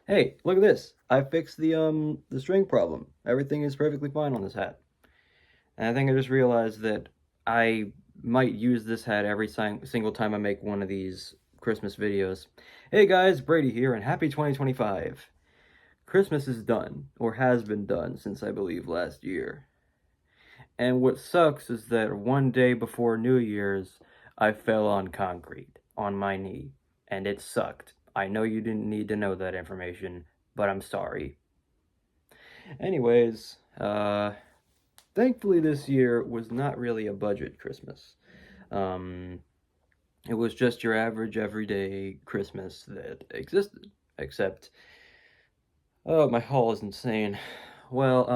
Hey, look at this. I fixed the string problem. Everything is perfectly fine on this hat. And I think I just realized that I might use this hat every single time I make one of these Christmas videos. Hey guys, Brady here, and happy 2025. Christmas is done, or has been done since I believe last year. And what sucks is that one day before New Year's, I fell on concrete, on my knee, and it sucked. I know you didn't need to know that information, but I'm sorry. Anyways, thankfully this year was not really a budget Christmas. Um, it was just your average everyday Christmas that existed, except, oh, my haul is insane. Well,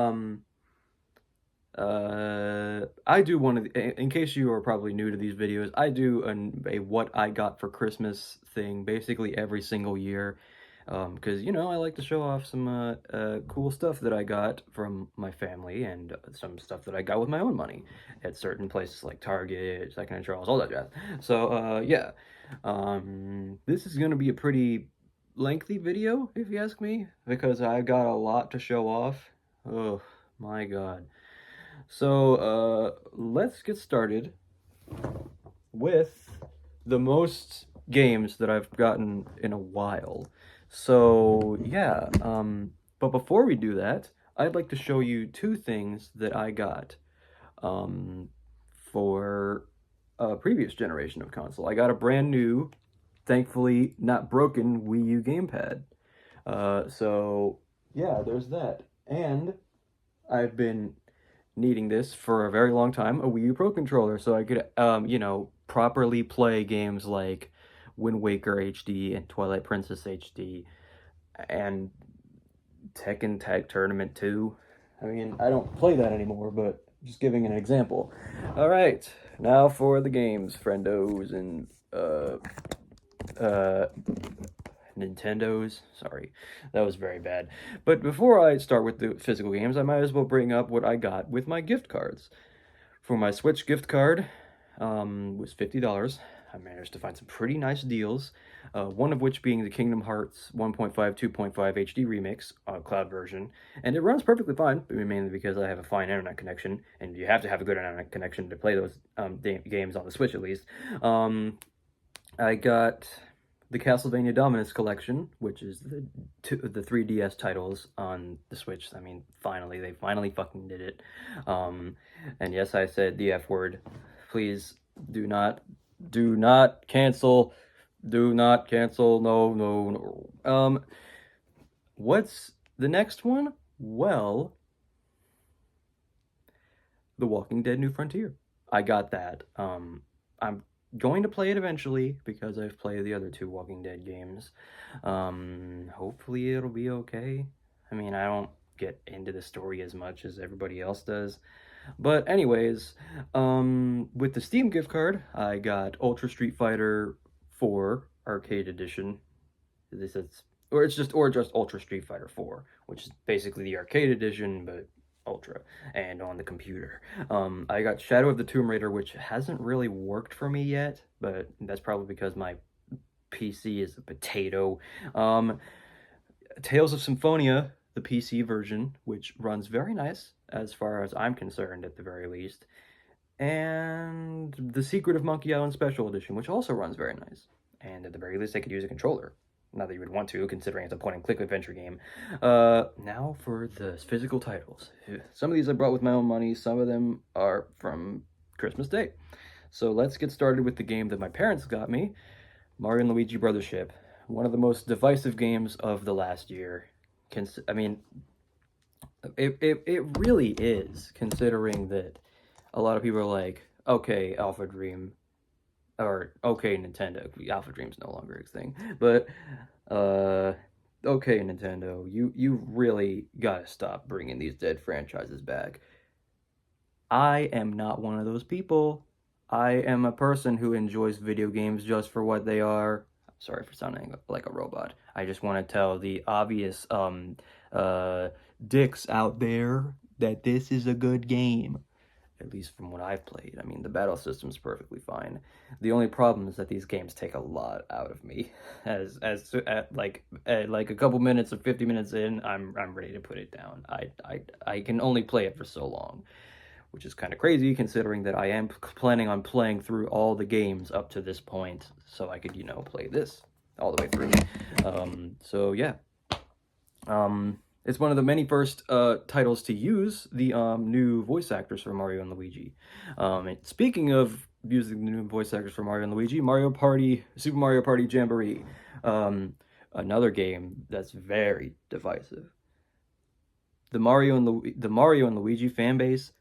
I do one of in case you are probably new to these videos, I do a what I got for Christmas thing basically every single year. Because, I like to show off some cool stuff that I got from my family and some stuff that I got with my own money at certain places like Target, Second and Charles, all that jazz. So, yeah. This is going to be a pretty lengthy video, if you ask me, because I got a lot to show off. Oh, my God. So, let's get started with the most games that I've gotten in a while. So, yeah, but before we do that, I'd like to show you two things that I got, um, for a previous generation of console. I got a brand new, thankfully not broken Wii U gamepad. So, yeah, there's that. And I've been needing this for a very long time, a Wii U Pro controller, so I could, properly play games like Wind Waker HD and Twilight Princess HD and Tekken Tag Tournament 2. I mean, I don't play that anymore, but just giving an example. All right, now for the games, friendos and uh Nintendos. Sorry, that was very bad. But before I start with the physical games, I might as well bring up what I got with my gift cards. For my Switch gift card, was $50. I managed to find some pretty nice deals, one of which being the Kingdom Hearts 1.5 2.5 HD remix cloud version, and it runs perfectly fine, mainly because I have a fine internet connection, and you have to have a good internet connection to play those games on the Switch at least. I got the Castlevania Dominus collection, which is the 3DS titles on the Switch. I mean, they finally fucking did it. And yes, I said the F word. Please do not cancel. Do not cancel. No, no, no. What's the next one? Well, The Walking Dead New Frontier. I got that. I'm going to play it eventually because I've played the other two Walking Dead games. Hopefully it'll be okay. I mean, I don't get into the story as much as everybody else does. But anyways, with the Steam gift card, I got Ultra Street Fighter 4 Arcade Edition. This is or just Ultra Street Fighter 4, which is basically the arcade edition, but Ultra and on the computer. I got Shadow of the Tomb Raider, which hasn't really worked for me yet, but that's probably because my PC is a potato. Tales of Symphonia, the PC version, which runs very nice as far as I'm concerned, at the very least. And The Secret of Monkey Island Special Edition, which also runs very nice. And at the very least, I could use a controller. Not that you would want to, considering it's a point-and-click adventure game. Now for the physical titles. Some of these I brought with my own money. Some of them are from Christmas Day. So let's get started with the game that my parents got me, Mario and Luigi Brothership. One of the most divisive games of the last year. I mean, it really is, considering that a lot of people are like, okay, Alpha Dream, or okay, Nintendo. Alpha Dream's no longer a thing, but okay, Nintendo, you really gotta stop bringing these dead franchises back. I am not one of those people. I am a person who enjoys video games just for what they are. Sorry for sounding like a robot. I just want to tell the obvious uh dicks out there that this is a good game. at least from what I've played. I mean, the battle system's perfectly fine. The only problem is that these games take a lot out of me. Like a couple minutes or 50 minutes in, I'm ready to put it down. I can only play it for so long, which is kind of crazy considering that I am planning on playing through all the games up to this point, so I could, play this all the way through. So yeah. It's one of the many first titles to use the new voice actors for Mario and Luigi. And speaking of using the new voice actors for Mario and Luigi, Super Mario Party Jamboree, another game that's very divisive. The Mario and Luigi fan base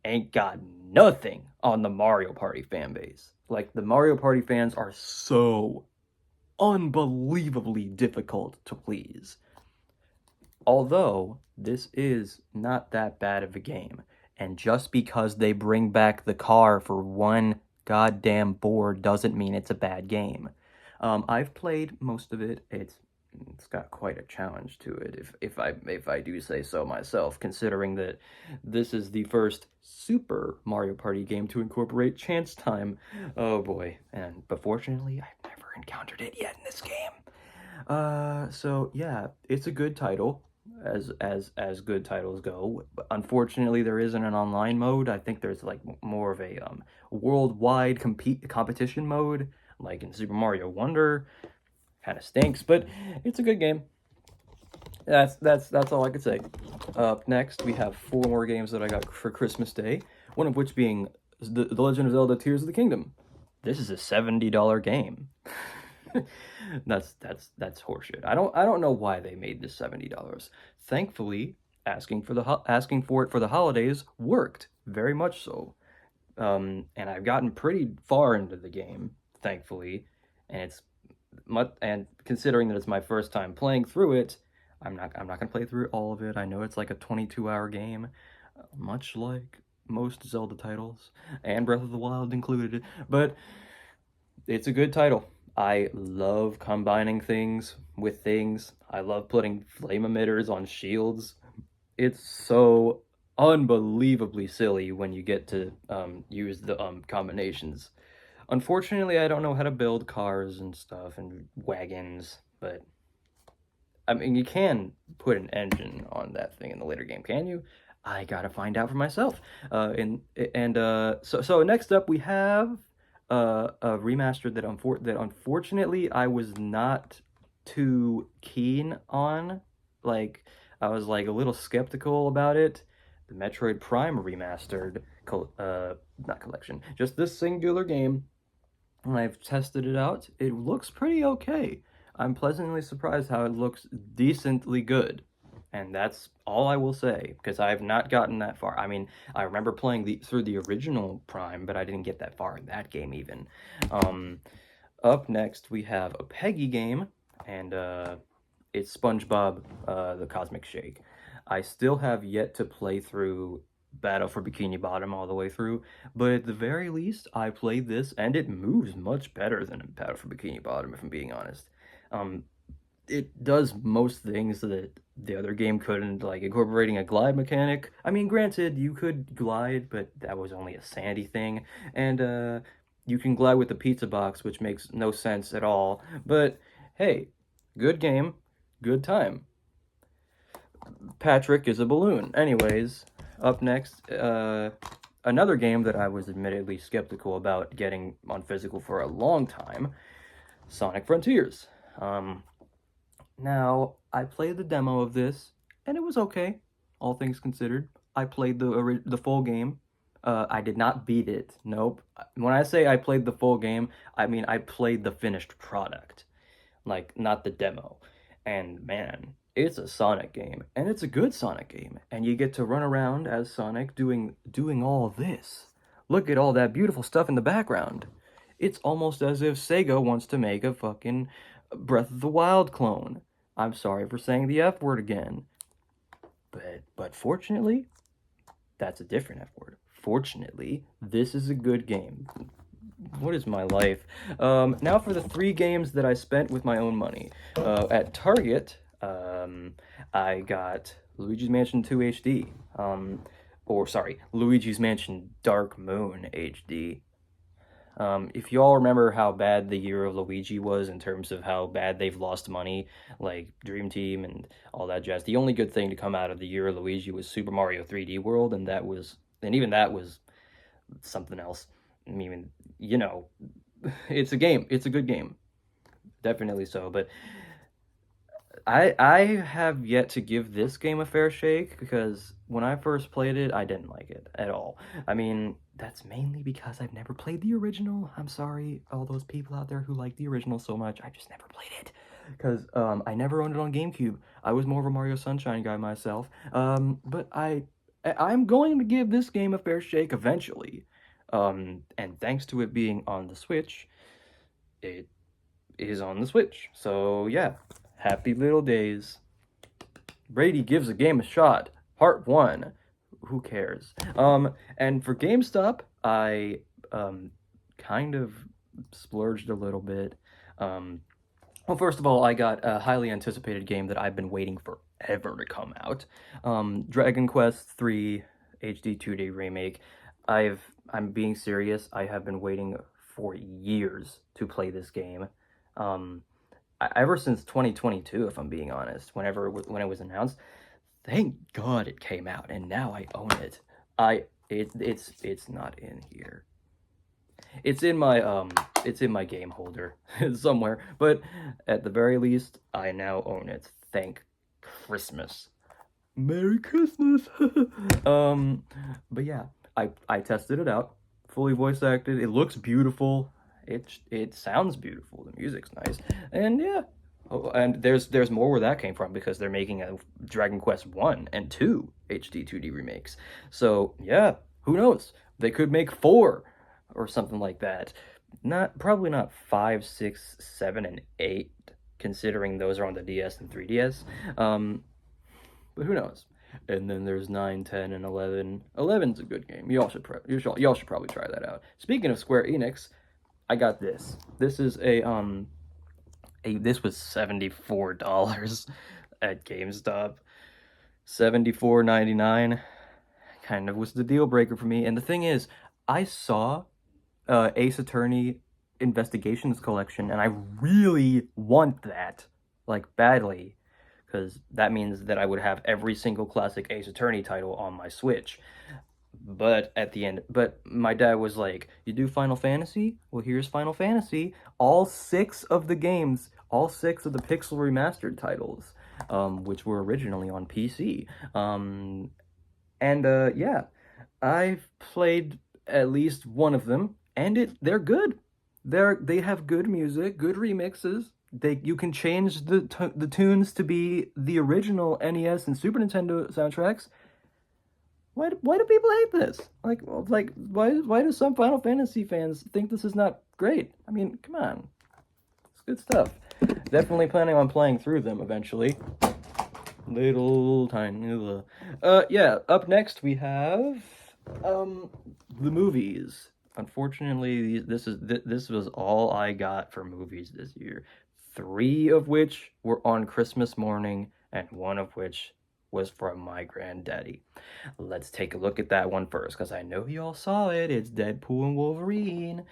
ain't got nothing on the Mario Party fan base. Like, the Mario Party fans are so unbelievably difficult to please. Although, this is not that bad of a game, and just because they bring back the car for one goddamn board doesn't mean it's a bad game. I've played most of it. It's got quite a challenge to it, if I do say so myself, considering that this is the first Super Mario Party game to incorporate chance time. Oh boy, but fortunately, I've never encountered it yet in this game. So yeah, it's a good title, as good titles go. Unfortunately, there isn't an online mode. I think there's like more of a worldwide competition mode, like in Super Mario Wonder. Kind of stinks, but it's a good game. That's all I could say. Up next, we have 4 more games that I got for Christmas Day. One of which being the Legend of Zelda: Tears of the Kingdom. This is a $70 game. That's horseshit. I don't know why they made this $70. Thankfully, asking for it for the holidays worked very much so. And I've gotten pretty far into the game, thankfully, and considering that it's my first time playing through it, I'm not gonna play through all of it. I know it's like a 22-hour game, much like most Zelda titles, and Breath of the Wild included, but it's a good title. I love combining things with things. I love putting flame emitters on shields. It's so unbelievably silly when you get to use the combinations. Unfortunately, I don't know how to build cars and stuff and wagons, but I mean, you can put an engine on that thing in the later game, can you? I gotta find out for myself. So next up we have a remaster that unfortunately I was not too keen on. Like, I was like a little skeptical about it. The Metroid Prime remastered, not collection, just this singular game. When I've tested it out, it looks pretty okay. I'm pleasantly surprised how it looks decently good. And that's all I will say, because I have not gotten that far. I mean, I remember playing through the original Prime, but I didn't get that far in that game even. Up next, we have a Peggy game, and it's SpongeBob, the Cosmic Shake. I still have yet to play through Battle for Bikini Bottom all the way through, but at the very least, I played this, and it moves much better than Battle for Bikini Bottom, if I'm being honest. It does most things that the other game couldn't, like incorporating a glide mechanic. I mean, granted, you could glide, but that was only a sandy thing, and you can glide with the pizza box, which makes no sense at all, but hey, good game, good time. Patrick is a balloon. Anyways, up next, another game that I was admittedly skeptical about getting on physical for a long time, Sonic Frontiers. Now, I played the demo of this, and it was okay, all things considered. I played the full game. I did not beat it. Nope. When I say I played the full game, I mean I played the finished product, like, not the demo. And man, it's a Sonic game, and it's a good Sonic game, and you get to run around as Sonic doing all this. Look at all that beautiful stuff in the background. It's almost as if Sega wants to make a fucking Breath of the Wild clone. I'm sorry for saying the F word again. But fortunately, that's a different F word. Fortunately, this is a good game. What is my life? Now for the 3 games that I spent with my own money. At Target, I got Luigi's Mansion 2 HD. or sorry, Luigi's Mansion Dark Moon HD. If y'all remember how bad the year of Luigi was in terms of how bad they've lost money, like Dream Team and all that jazz, the only good thing to come out of the year of Luigi was Super Mario 3D World, and even that was something else. I mean, you know, it's a game. It's a good game, definitely so. But I have yet to give this game a fair shake because when I first played it, I didn't like it at all. I mean, that's mainly because I've never played the original. I'm sorry, all those people out there who like the original so much. I just never played it because I never owned it on GameCube. I was more of a Mario Sunshine guy myself. But I'm going to give this game a fair shake eventually. And thanks to it being on the Switch, it is on the Switch. So yeah, happy little days. Brady gives a game a shot. Part 1. Who cares? And for GameStop, I kind of splurged a little bit. Well, first of all, I got a highly anticipated game that I've been waiting forever to come out. Dragon Quest III HD 2D remake. I'm being serious. I have been waiting for years to play this game. Ever since 2022, if I'm being honest, when it was announced. Thank God it came out, and now I own it. It's not in here. It's in my game holder somewhere, but at the very least, I now own it. Thank Christmas. Merry Christmas. But yeah, I tested it out, fully voice acted. It looks beautiful. It sounds beautiful. The music's nice, and yeah. Oh, and there's more where that came from because they're making a Dragon Quest 1 and 2 HD 2D remakes. So yeah, who knows? They could make 4 or something like that. Probably not 5, 6, 7, and 8, considering those are on the DS and 3DS. But who knows? And then there's 9, 10, and 11. 11's a good game. Y'all should probably try that out. Speaking of Square Enix, I got this. This is this was $74 at GameStop. $74.99 kind of was the deal breaker for me. And the thing is, I saw Ace Attorney Investigations Collection, and I really want that, like, badly, because that means that I would have every single classic Ace Attorney title on my Switch. But my dad was like, "You do Final Fantasy? Well, here's Final Fantasy. All 6 of the games, all 6 of the Pixel Remastered titles, which were originally on PC. Yeah, I've played at least one of them, and they're good. They have good music, good remixes. You can change the tunes to be the original NES and Super Nintendo soundtracks. Why do people hate this? Why do some Final Fantasy fans think this is not great? I mean, come on. It's good stuff. Definitely planning on playing through them eventually. Little tiny. Yeah, up next we have the movies. Unfortunately, this was all I got for movies this year. 3 of which were on Christmas morning, and 1 of which was from my granddaddy. Let's take a look at that one first, because I know you all saw it. It's Deadpool and Wolverine.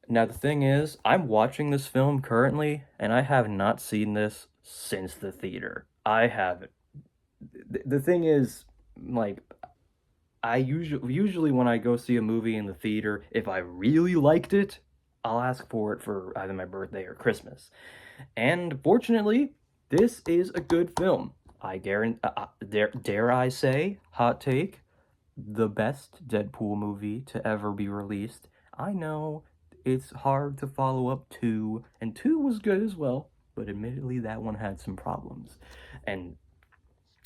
Now the thing is, I'm watching this film currently, and I have not seen this since the theater. I haven't. The thing is, like, I usually when I go see a movie in the theater, if I really liked it, I'll ask for it for either my birthday or Christmas. And fortunately, this is a good film. I guarantee, dare I say, hot take, the best Deadpool movie to ever be released. I know it's hard to follow up 2, and 2 was good as well, but admittedly that one had some problems. And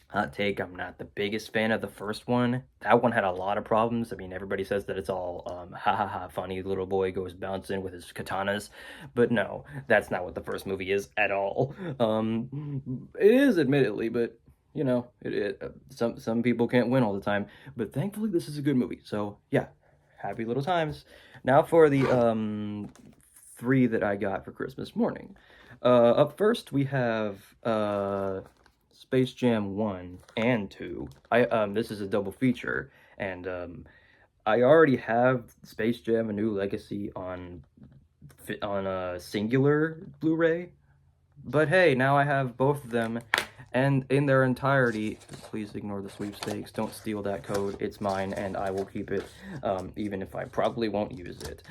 hot take, I'm not the biggest fan of the first one. That one had a lot of problems. I mean, everybody says that it's all ha ha ha funny, little boy goes bouncing with his katanas, but no, that's not what the first movie is at all. It is admittedly, but you know, some people can't win all the time. But thankfully, this is a good movie. So yeah, happy little times. Now for the 3 that I got for Christmas morning. Up first we have Space Jam 1 and 2. This is a double feature, and I already have Space Jam: A New Legacy on a singular Blu-ray, but hey, now I have both of them, and in their entirety. Please ignore the sweepstakes. Don't steal that code. It's mine, and I will keep it, even if I probably won't use it.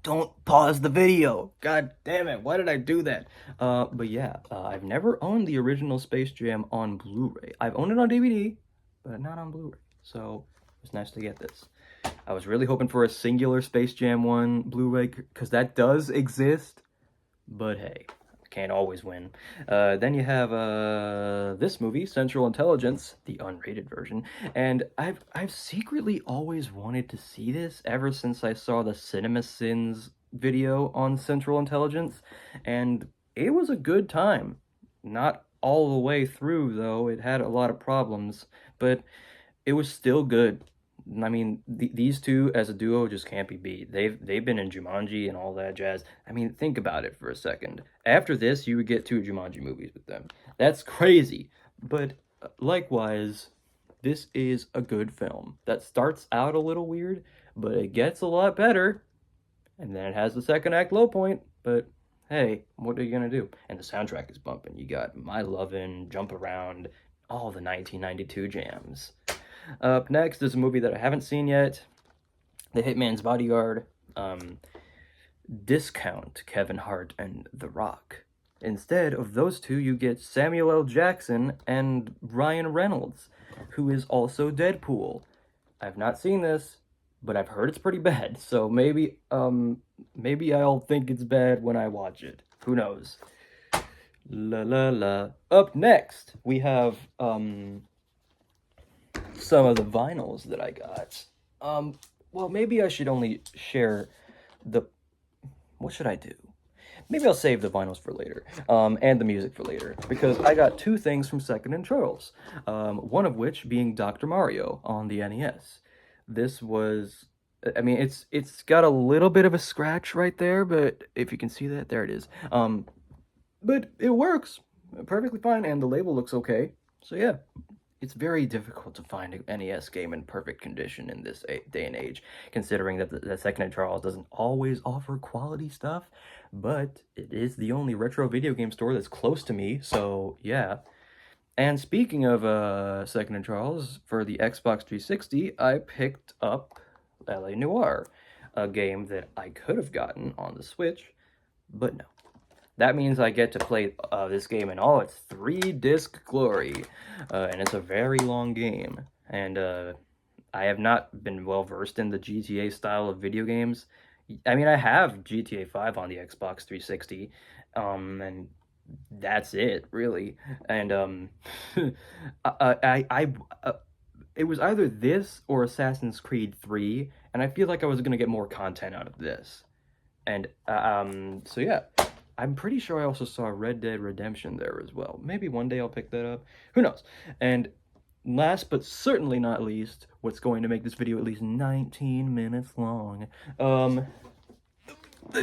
Don't pause the video. God damn it, why did I do that? But yeah, I've never owned the original Space Jam on Blu-ray. I've owned it on DVD, but not on Blu-ray. So it was nice to get this. I was really hoping for a singular Space Jam 1 Blu-ray, because that does exist, but hey, can't always win. Then you have this movie, Central Intelligence, the unrated version, and I've secretly always wanted to see this ever since I saw the CinemaSins video on Central Intelligence, and it was a good time. Not all the way through, though. It had a lot of problems, but it was still good. I mean, these two as a duo just can't be beat. They've been in Jumanji and all that jazz. I mean, think about it for a second. After this, you would get 2 Jumanji movies with them. That's crazy. But likewise, this is a good film that starts out a little weird, but it gets a lot better. And then it has the second act low point, but hey, what are you gonna do? And the soundtrack is bumping. You got My Lovin', Jump Around, all the 1992 jams. Up next is a movie that I haven't seen yet, The Hitman's Bodyguard. Discount Kevin Hart and The Rock. Instead of those two, you get Samuel L. Jackson and Ryan Reynolds, who is also Deadpool. I've not seen this, but I've heard it's pretty bad, so maybe I'll think it's bad when I watch it. Who knows? La la la. Up next, we have some of the vinyls that I got. Well, maybe I should only share the... What should I do? Maybe I'll save the vinyls for later, and the music for later, because I got 2 things from Second and Charles, one of which being Dr. Mario on the NES. This was... I mean, it's got a little bit of a scratch right there, but if you can see that, there it is. But it works perfectly fine, and the label looks okay, so yeah. It's very difficult to find an NES game in perfect condition in this day and age, considering that the Second and Charles doesn't always offer quality stuff, but it is the only retro video game store that's close to me, so yeah. And speaking of Second and Charles, for the Xbox 360, I picked up LA Noire, a game that I could have gotten on the Switch, but no. That means I get to play this game in all its 3-disc glory, and it's a very long game, and I have not been well versed in the GTA style of video games. I mean, I have GTA 5 on the Xbox 360, and that's it, really, and it was either this or Assassin's Creed 3, and I feel like I was going to get more content out of this, and so yeah. I'm pretty sure I also saw Red Dead Redemption there as well. Maybe one day I'll pick that up. Who knows? And last but certainly not least, what's going to make this video at least 19 minutes long, the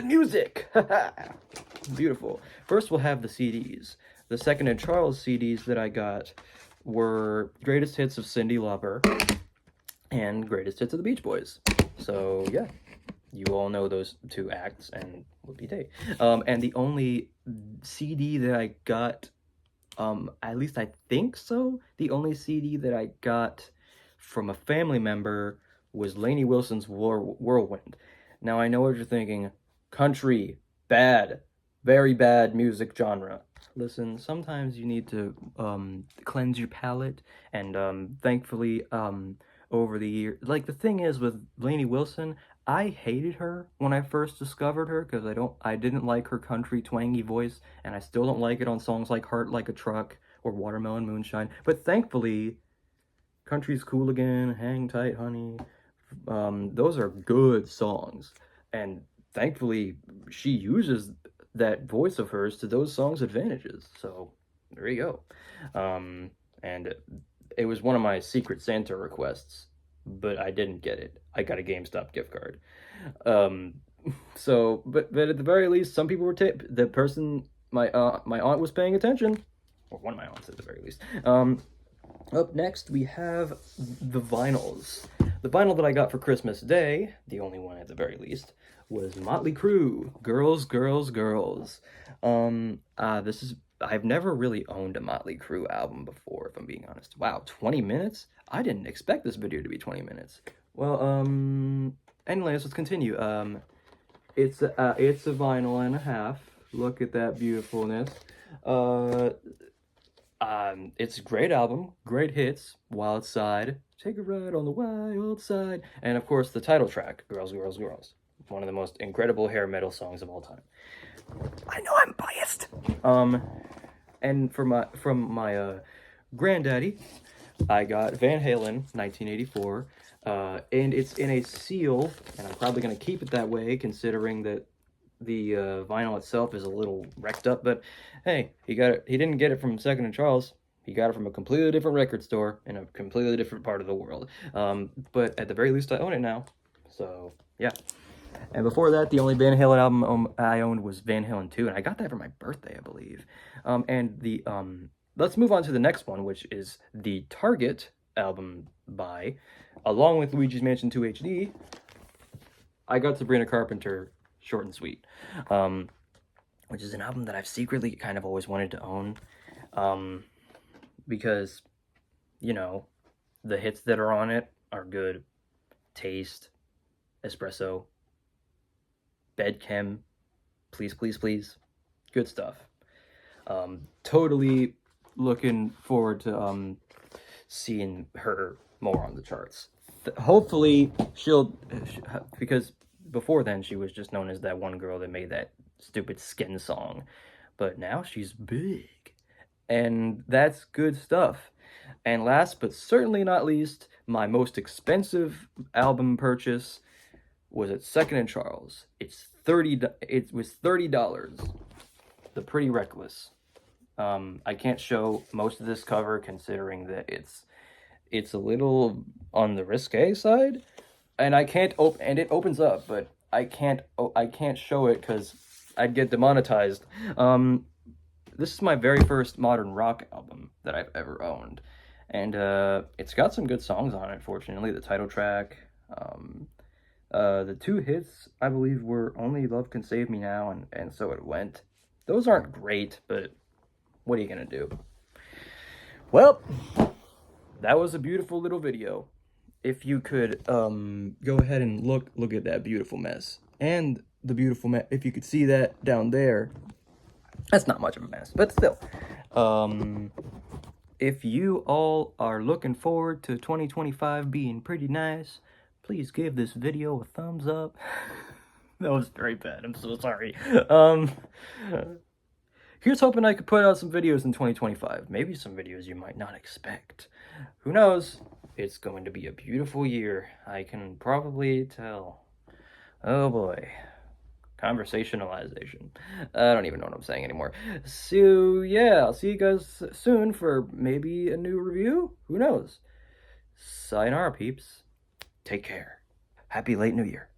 music! Beautiful. First we'll have the CDs. The Second and Charles CDs that I got were Greatest Hits of Cyndi Lauper and Greatest Hits of the Beach Boys. So yeah. You all know those 2 acts, and whoopie-day. And the only CD that I got, at least I think so, the only CD that I got from a family member was Lainey Wilson's Whirlwind. Now, I know what you're thinking. Country, bad, very bad music genre. Listen, sometimes you need to cleanse your palate, and thankfully, over the year, like, the thing is with Lainey Wilson, I hated her when I first discovered her because I didn't like her country twangy voice, and I still don't like it on songs like Heart Like a Truck or Watermelon Moonshine. But thankfully, Country's Cool Again, Hang Tight Honey, those are good songs. And thankfully, she uses that voice of hers to those songs' advantages. So there you go. And it was one of my Secret Santa requests, but I didn't get it. I got a GameStop gift card. So, but at the very least, some people were the person, my aunt was paying attention. or one of my aunts at the very least. Up next, we have the vinyls. The vinyl that I got for Christmas Day, the only one at the very least, was Motley Crue, Girls, Girls, Girls. I've never really owned a Motley Crue album before, if I'm being honest. Wow, 20 minutes? I didn't expect this video to be 20 minutes. Well, anyways, let's continue. It's a vinyl and a half. Look at that beautifulness. It's a great album, great hits, Wild Side, Take a Ride on the Wild Side, and of course the title track, Girls, Girls, Girls. One of the most incredible hair metal songs of all time. I know I'm biased. And from my granddaddy, I got Van Halen, 1984, and it's in a seal, and I'm probably gonna keep it that way, considering that the vinyl itself is a little wrecked up, but hey, he didn't get it from Second and Charles. He got it from a completely different record store in a completely different part of the world. But at the very least, I own it now. So yeah. And before that, the only Van Halen album I owned was Van Halen 2, and I got that for my birthday, I believe. Let's move on to the next one, which is the Target album by, along with Luigi's Mansion 2 HD, I got Sabrina Carpenter, Short and Sweet, which is an album that I've secretly kind of always wanted to own, because, you know, the hits that are on it are good. Taste, Espresso, Bed Chem, Please, Please, Please, good stuff. Totally looking forward to seeing her more on the charts. Hopefully because before then she was just known as that one girl that made that stupid Skin song, but now she's big, and that's good stuff. And last but certainly not least, my most expensive album purchase was at Second and Charles. It was $30. The Pretty Reckless. I can't show most of this cover considering that it's a little on the risque side, and I can't and it opens up, but I can't show it because I'd get demonetized. This is my very first modern rock album that I've ever owned, and it's got some good songs on it. Fortunately, the title track, the two hits I believe were Only Love Can Save Me Now and So It Went. Those aren't great, but what are you gonna do? Well, that was a beautiful little video. If you could go ahead and look at that beautiful mess, and the beautiful mess, if you could see that down there, that's not much of a mess, but still. If you all are looking forward to 2025 being pretty nice, please give this video a thumbs up. That was very bad, I'm so sorry. Here's hoping I could put out some videos in 2025. Maybe some videos you might not expect. Who knows? It's going to be a beautiful year. I can probably tell. Oh boy. Conversationalization. I don't even know what I'm saying anymore. So yeah, I'll see you guys soon for maybe a new review. Who knows? Sayonara, peeps. Take care. Happy late New Year.